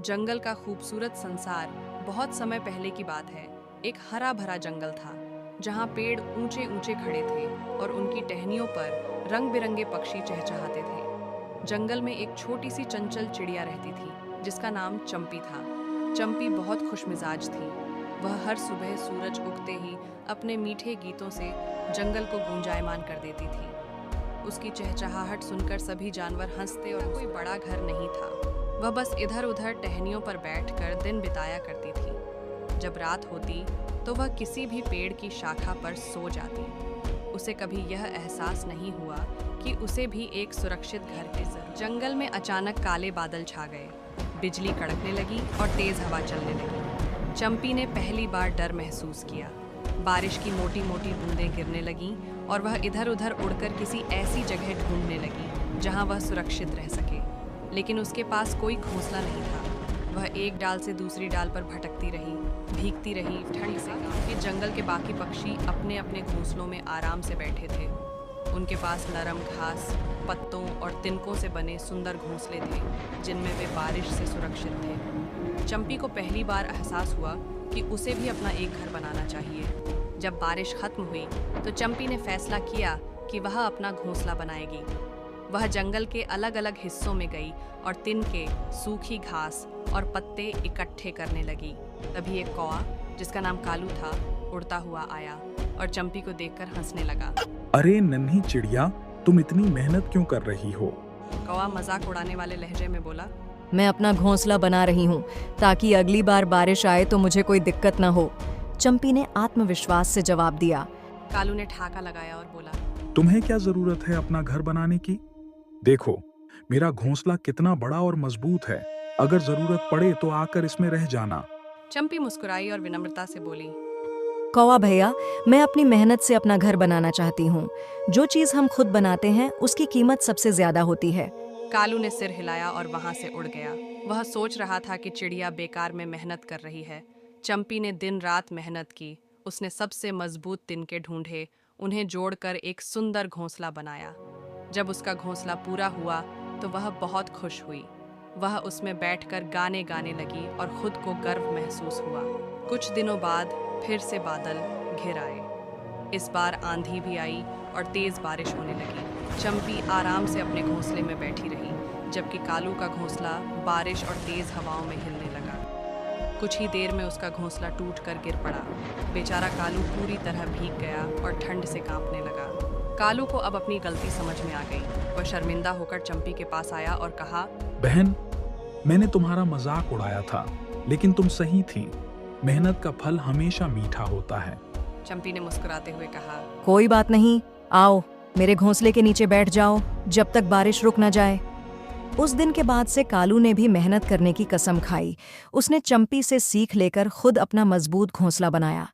जंगल का खूबसूरत संसार बहुत समय पहले की बात है। एक हरा भरा जंगल था जहाँ पेड़ ऊंचे ऊंचे खड़े थे और उनकी टहनियों पर रंग बिरंगे पक्षी चहचहाते थे। जंगल में एक छोटी सी चंचल चिड़िया रहती थी जिसका नाम चंपी था। चंपी बहुत खुशमिजाज थी। वह हर सुबह सूरज उगते ही अपने मीठे गीतों से जंगल को गूंजायमान कर देती थी। उसकी चहचहाहट सुनकर सभी जानवर हंसते और कोई बड़ा घर नहीं था। वह बस इधर उधर टहनियों पर बैठकर दिन बिताया करती थी। जब रात होती तो वह किसी भी पेड़ की शाखा पर सो जाती। उसे कभी यह एहसास नहीं हुआ कि उसे भी एक सुरक्षित घर की जरूरत। जंगल में अचानक काले बादल छा गए, बिजली कड़कने लगी और तेज हवा चलने लगी। चंपी ने पहली बार डर महसूस किया। बारिश की मोटी मोटी बूंदें गिरने लगीं और वह इधर उधर उड़कर किसी ऐसी जगह ढूंढने लगी जहां वह सुरक्षित रह सके। लेकिन उसके पास कोई घोंसला नहीं था। वह एक डाल से दूसरी डाल पर भटकती रही, भीगती रही ठंड से। कि जंगल के बाकी पक्षी अपने अपने घोंसलों में आराम से बैठे थे। उनके पास नरम घास, पत्तों और तिनकों से बने सुंदर घोंसले थे जिनमें वे बारिश से सुरक्षित थे। चंपी को पहली बार एहसास हुआ कि उसे भी अपना एक घर बनाना चाहिए। जब बारिश खत्म हुई तो चंपी ने फैसला किया कि वह अपना घोंसला बनाएगी। वह जंगल के अलग अलग हिस्सों में गई और तिनके, सूखी घास और पत्ते इकट्ठे करने लगी। तभी एक कौवा जिसका नाम कालू था उड़ता हुआ आया और चंपी को देखकर हंसने लगा। अरे नन्ही चिड़िया, तुम इतनी मेहनत क्यों कर रही हो? कौवा मजाक उड़ाने वाले लहजे में बोला, मैं अपना घोंसला बना रही हूँ ताकि अगली बार बारिश आए तो मुझे कोई दिक्कत न हो। चंपी ने आत्मविश्वास से जवाब दिया। कालू ने ठाका लगाया और बोला, तुम्हें क्या जरूरत है अपना घर बनाने की? देखो, मेरा घोंसला कितना बड़ा और मजबूत है। अगर जरूरत पड़े तो आकर इसमें रह जाना। चंपी मुस्कुराई और विनम्रता से बोली, कौवा भैया, मैं अपनी मेहनत से अपना घर बनाना चाहती हूँ। जो चीज हम खुद बनाते हैं उसकी कीमत सबसे ज्यादा होती है। कालू ने सिर हिलाया और वहां से उड़ गया। वह सोच रहा था कि चिड़िया बेकार में मेहनत कर रही है। चंपी ने दिन रात मेहनत की। उसने सबसे मजबूत तिनके ढूंढे, उन्हें जोड़कर एक सुंदर घोंसला बनाया। जब उसका घोंसला पूरा हुआ तो वह बहुत खुश हुई। वह उसमें बैठकर गाने गाने लगी और खुद को गर्व महसूस हुआ। कुछ दिनों बाद फिर से बादल घिर आए। इस बार आंधी भी आई और तेज बारिश होने लगी। चंपी आराम से अपने घोंसले में बैठी रही, जबकि कालू का घोंसला बारिश और तेज हवाओं में हिलने लगा। कुछ ही देर में उसका घोंसला टूटकर गिर पड़ा। बेचारा कालू पूरी तरह भीग गया और ठंड से कांपने लगा। कालू को अब अपनी गलती समझ में आ गई। वह शर्मिंदा होकर चंपी के पास आया और कहा, बहन, मैंने तुम्हारा मजाक उड़ाया था, लेकिन तुम सही थी। मेहनत का फल हमेशा मीठा होता है। चंपी ने मुस्कुराते हुए कहा, कोई बात नहीं, आओ मेरे घोंसले के नीचे बैठ जाओ जब तक बारिश रुक न जाए। उस दिन के बाद से कालू ने भी मेहनत करने की कसम खाई। उसने चंपी से सीख लेकर खुद अपना मजबूत घोंसला बनाया।